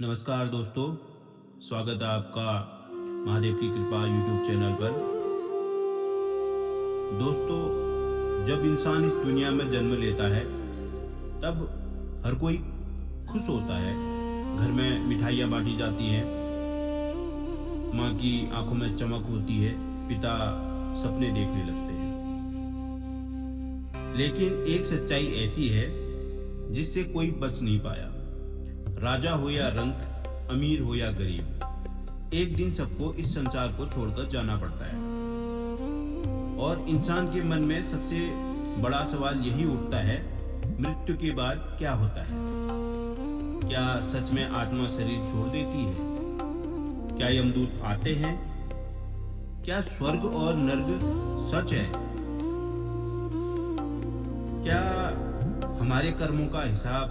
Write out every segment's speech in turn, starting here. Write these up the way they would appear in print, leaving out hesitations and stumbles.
नमस्कार दोस्तों, स्वागत है आपका महादेव की कृपा यूट्यूब चैनल पर। दोस्तों, जब इंसान इस दुनिया में जन्म लेता है तब हर कोई खुश होता है। घर में मिठाइयाँ बांटी जाती हैं, माँ की आंखों में चमक होती है, पिता सपने देखने लगते हैं। लेकिन एक सच्चाई ऐसी है जिससे कोई बच नहीं पाया। राजा हो या रंक, अमीर हो या गरीब, एक दिन सबको इस संसार को छोड़कर जाना पड़ता है। और इंसान के मन में सबसे बड़ा सवाल यही उठता है, मृत्यु के बाद क्या होता है? क्या सच में आत्मा शरीर छोड़ देती है? क्या यमदूत आते हैं? क्या स्वर्ग और नर्क सच है? क्या हमारे कर्मों का हिसाब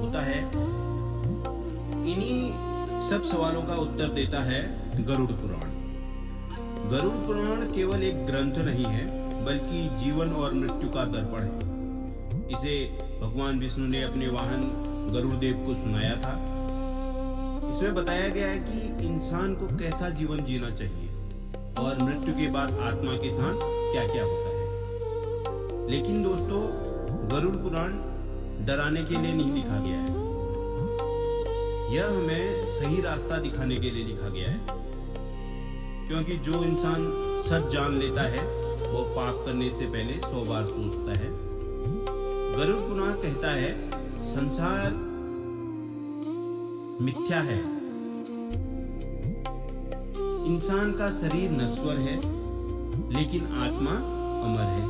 होता है? इन्हीं सब सवालों का उत्तर देता है गरुड़ पुराण। गरुड़ पुराण केवल एक ग्रंथ नहीं है, बल्कि जीवन और मृत्यु का दर्पण है। इसे भगवान विष्णु ने अपने वाहन गरुड़ देव को सुनाया था। इसमें बताया गया है कि इंसान को कैसा जीवन जीना चाहिए और मृत्यु के बाद आत्मा के साथ क्या क्या होता है। लेकिन दोस्तों, गरुड़ पुराण डराने के लिए नहीं लिखा गया है, यह हमें सही रास्ता दिखाने के लिए लिखा गया है। क्योंकि जो इंसान सच जान लेता है वो पाप करने से पहले 100 बार सोचता है। गरुड़ पुराण कहता है, संसार मिथ्या है, इंसान का शरीर नश्वर है, लेकिन आत्मा अमर है।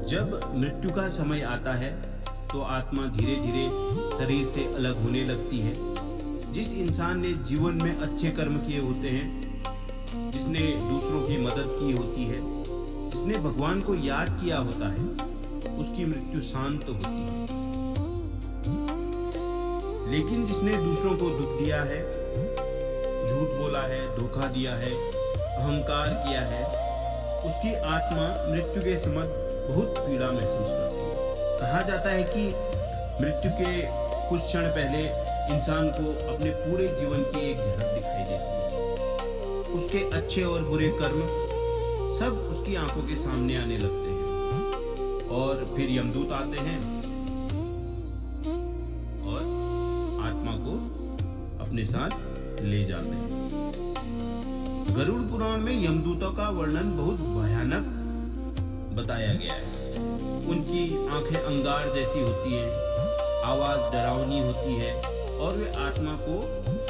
जब मृत्यु का समय आता है तो आत्मा धीरे धीरे शरीर से अलग होने लगती है। जिस इंसान ने जीवन में अच्छे कर्म किए होते हैं, जिसने दूसरों की मदद की होती है, जिसने भगवान को याद किया होता है, उसकी मृत्यु शांत होती है। लेकिन जिसने दूसरों को दुख दिया है, झूठ बोला है, धोखा दिया है, अहंकार किया है, उसकी आत्मा मृत्यु के समय बहुत पीड़ा महसूस करती है। कहा जाता है कि मृत्यु के कुछ क्षण पहले इंसान को अपने पूरे जीवन की एक झलक दिखाई देती है। उसके अच्छे और बुरे कर्म सब उसकी आंखों के सामने आने लगते हैं। और फिर यमदूत आते हैं और आत्मा को अपने साथ ले जाते हैं। गरुड़ पुराण में यमदूतों का वर्णन बहुत भयानक बताया गया है। उनकी आंखें अंगार जैसी होती हैं, आवाज डरावनी होती है और वे आत्मा को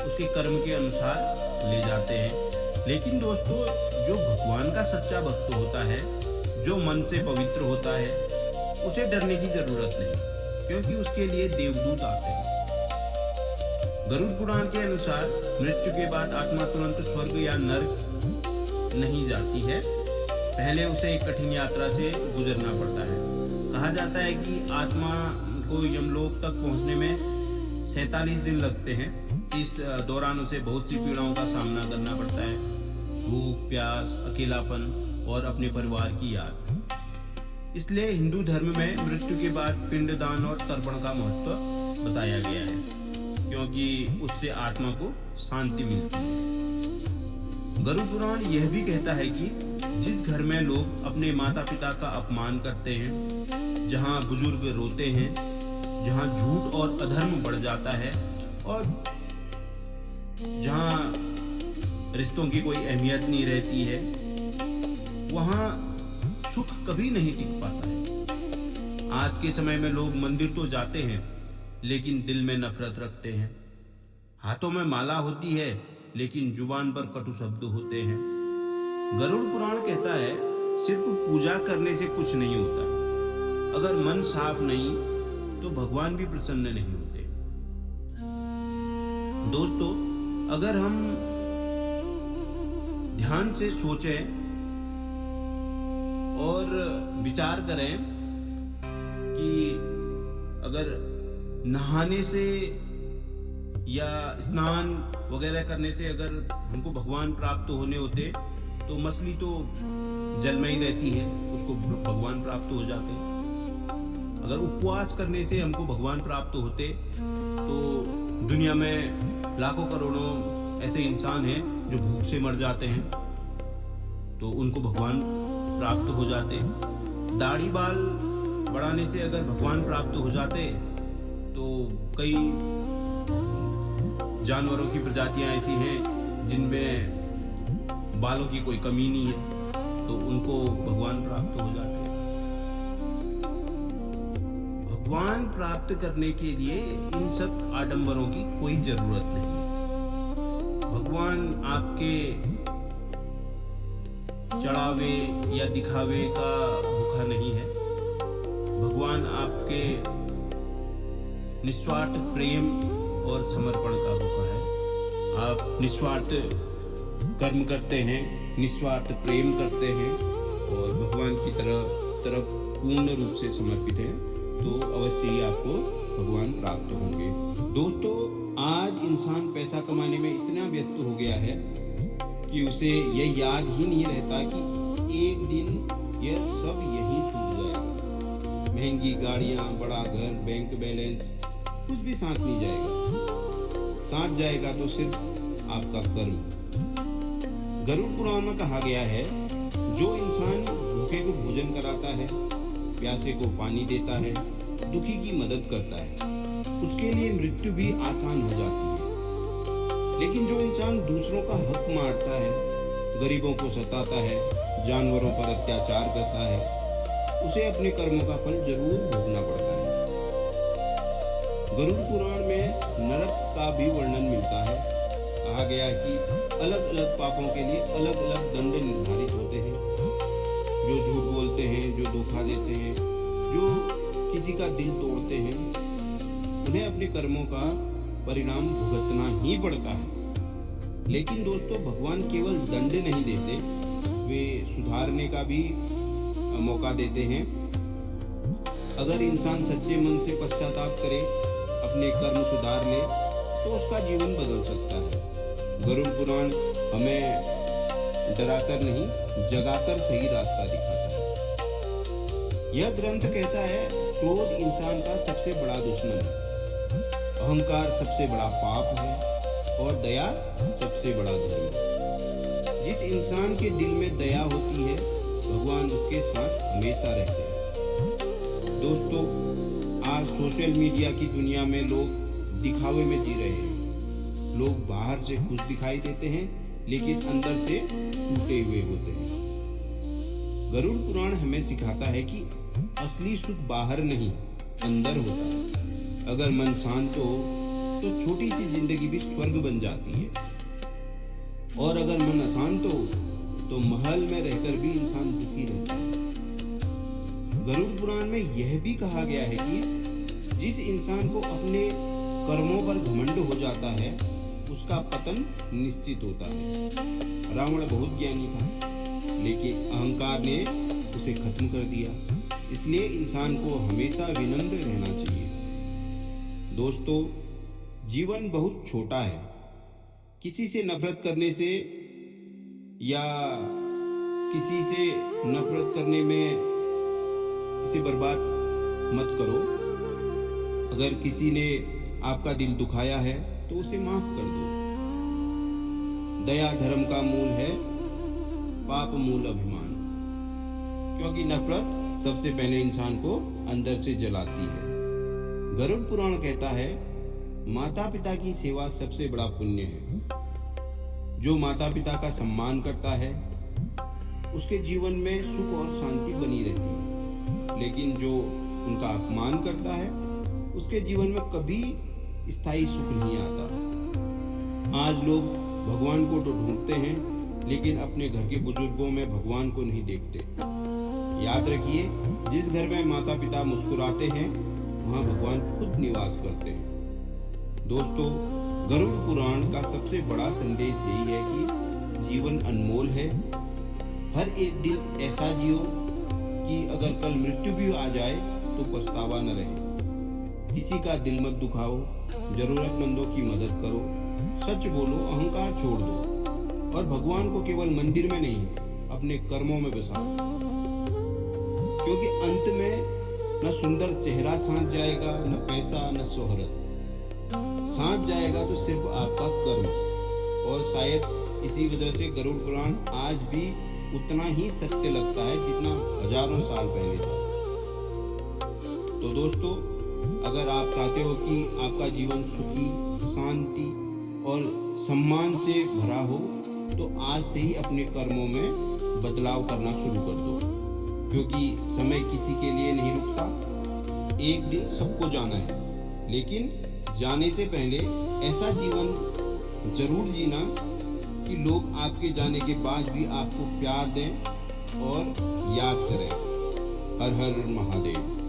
उसके कर्म के अनुसार ले जाते हैं। लेकिन दोस्तों, जो भगवान का सच्चा भक्त होता है, जो मन से पवित्र होता है, उसे डरने की जरूरत नहीं, क्योंकि उसके लिए देवदूत आते हैं। गरुड़ पुराण के अनुसार मृत्यु के बाद आत्मा तुरंत स्वर्ग या नर्क नहीं जाती है, पहले उसे एक कठिन यात्रा से गुजरना पड़ता है। कहा जाता है कि आत्मा को यमलोक तक पहुंचने में 47 दिन लगते हैं। इस दौरान उसे बहुत सी पीड़ाओं का सामना करना पड़ता है, भूख, प्यास, अकेलापन और अपने परिवार की याद। इसलिए हिंदू धर्म में मृत्यु के बाद पिंडदान और तर्पण का महत्व बताया गया है, क्योंकि उससे आत्मा को शांति मिलती है। गरुड़ पुराण यह भी कहता है कि जिस घर में लोग अपने माता पिता का अपमान करते हैं, जहाँ बुजुर्ग रोते हैं, जहाँ झूठ और अधर्म बढ़ जाता है और जहाँ रिश्तों की कोई अहमियत नहीं रहती है, वहाँ सुख कभी नहीं टिक पाता है। आज के समय में लोग मंदिर तो जाते हैं, लेकिन दिल में नफरत रखते हैं। हाथों में माला होती है, लेकिन जुबान पर कटु शब्द होते हैं। गरुड़ पुराण कहता है, सिर्फ पूजा करने से कुछ नहीं होता। अगर मन साफ नहीं तो भगवान भी प्रसन्न नहीं होते। दोस्तों, अगर हम ध्यान से सोचें और विचार करें कि अगर नहाने से या स्नान वगैरह करने से अगर हमको भगवान प्राप्त होने होते, तो मछली तो जल में ही रहती है, उसको भगवान प्राप्त हो जाते हैं। अगर उपवास करने से हमको भगवान प्राप्त होते तो दुनिया में लाखों करोड़ों ऐसे इंसान हैं जो भूख से मर जाते हैं, तो उनको भगवान प्राप्त हो जाते। दाढ़ी बाल बढ़ाने से अगर भगवान प्राप्त हो जाते तो कई जानवरों की प्रजातियां ऐसी हैं जिनमें बालों की कोई कमी नहीं है, तो उनको भगवान प्राप्त हो जाते। भगवान प्राप्त करने के लिए इन सब आडंबरों की कोई जरूरत नहीं। भगवान आपके चढ़ावे या दिखावे का भूखा नहीं है। भगवान आपके निस्वार्थ प्रेम और समर्पण का भूखा है। आप निस्वार्थ कर्म करते हैं, निस्वार्थ प्रेम करते हैं और भगवान की तरफ पूर्ण रूप से समर्पित हैं, तो अवश्य ही आपको भगवान प्राप्त होंगे। दोस्तों, आज इंसान पैसा कमाने में इतना व्यस्त हो गया है कि उसे यह याद ही नहीं रहता कि एक दिन यह सब यहीं छूट जाएगा। महंगी गाड़ियां, बड़ा घर, बैंक बैलेंस, कुछ भी साथ नहीं जाएगा। साथ जाएगा तो सिर्फ आपका कर्म। गरुड़ पुराण में कहा गया है, जो इंसान भूखे को भोजन कराता है, प्यासे को पानी देता है, दुखी की मदद करता है, उसके लिए मृत्यु भी आसान हो जाती है। लेकिन जो इंसान दूसरों का हक मारता है, गरीबों को सताता है, जानवरों पर अत्याचार करता है, उसे अपने कर्मों का फल जरूर भोगना पड़ता है। गरुड़ पुराण में नरक का भी वर्णन मिलता है। कहा गया कि अलग अलग पापों के लिए अलग अलग दंड निर्धारित होते हैं। जो झूठ बोलते हैं, जो धोखा देते हैं, जो किसी का दिल तोड़ते हैं, उन्हें अपने कर्मों का परिणाम भुगतना ही पड़ता है। लेकिन दोस्तों, भगवान केवल दंड नहीं देते, वे सुधारने का भी मौका देते हैं। अगर इंसान सच्चे मन से पश्चाताप करे, अपने कर्म सुधार ले, तो उसका जीवन बदल सकता है। गरुड़ पुराण हमें डराकर नहीं, जगाकर सही रास्ता दिखाता है। यह ग्रंथ कहता है, क्रोध इंसान का सबसे बड़ा दुश्मन है, अहंकार सबसे बड़ा पाप है और दया सबसे बड़ा धर्म है। जिस इंसान के दिल में दया होती है, भगवान उसके साथ हमेशा रहते हैं। दोस्तों, आज सोशल मीडिया की दुनिया में लोग दिखावे में जी रहे हैं। लोग बाहर से खुश दिखाई देते हैं, लेकिन अंदर से टूटे हुए होते हैं। गरुड़ पुराण हमें सिखाता है कि असली सुख बाहर नहीं, अंदर होता है। अगर मन शांत हो तो छोटी सी जिंदगी भी स्वर्ग बन जाती है, और अगर मन अशांत हो तो महल में रहकर भी इंसान दुखी रहता है। गरुड़ पुराण में यह भी कहा गया है कि जिस इंसान को अपने कर्मों पर घमंड हो जाता है, उसका पतन निश्चित होता है। रावण बहुत ज्ञानी था, लेकिन अहंकार ने उसे खत्म कर दिया। इसलिए इंसान को हमेशा विनम्र रहना चाहिए। दोस्तों, जीवन बहुत छोटा है। किसी से नफरत करने से या किसी से नफरत करने में इसे बर्बाद मत करो। अगर किसी ने आपका दिल दुखाया है तो उसे माफ कर दो। दया धर्म का मूल है, पाप मूल अभिमान। क्योंकि नफरत सबसे पहले इंसान को अंदर से जलाती है। गरुड़ पुराण कहता है, माता पिता की सेवा सबसे बड़ा पुण्य है। जो माता पिता का सम्मान करता है, उसके जीवन में सुख और शांति बनी रहती है। लेकिन जो उनका अपमान करता है, उसके जीवन में कभी स्थायी सुख नहीं आता। आज लोग भगवान को तो ढूंढते हैं, लेकिन अपने घर के बुजुर्गों में भगवान को नहीं देखते। याद रखिए, जिस घर में माता पिता मुस्कुराते हैं, वहाँ भगवान खुद निवास करते हैं। दोस्तों, गरुड़ पुराण का सबसे बड़ा संदेश यही है कि जीवन अनमोल है। हर एक दिन ऐसा जियो कि अगर कल मृत्यु भी आ जाए तो पछतावा न रहे। किसी का दिल मत दुखाओ, जरूरतमंदों की मदद करो, सच बोलो, अहंकार छोड़ दो और भगवान को केवल मंदिर में नहीं, अपने कर्मों में बसाओ। क्योंकि अंत में न सुंदर चेहरा साथ जाएगा, न पैसा, न शोहरत। साथ जाएगा तो सिर्फ आपका कर्म। और शायद इसी वजह से गरुड़ पुराण आज भी उतना ही सत्य लगता है जितना हजारों साल पहले था। तो दोस्तों, अगर आप चाहते हो कि आपका जीवन सुखी, शांति और सम्मान से भरा हो, तो आज से ही अपने कर्मों में बदलाव करना शुरू कर दो, क्योंकि समय किसी के लिए नहीं रुकता। एक दिन सबको जाना है, लेकिन जाने से पहले ऐसा जीवन जरूर जीना कि लोग आपके जाने के बाद भी आपको प्यार दें और याद करें। हर हर महादेव।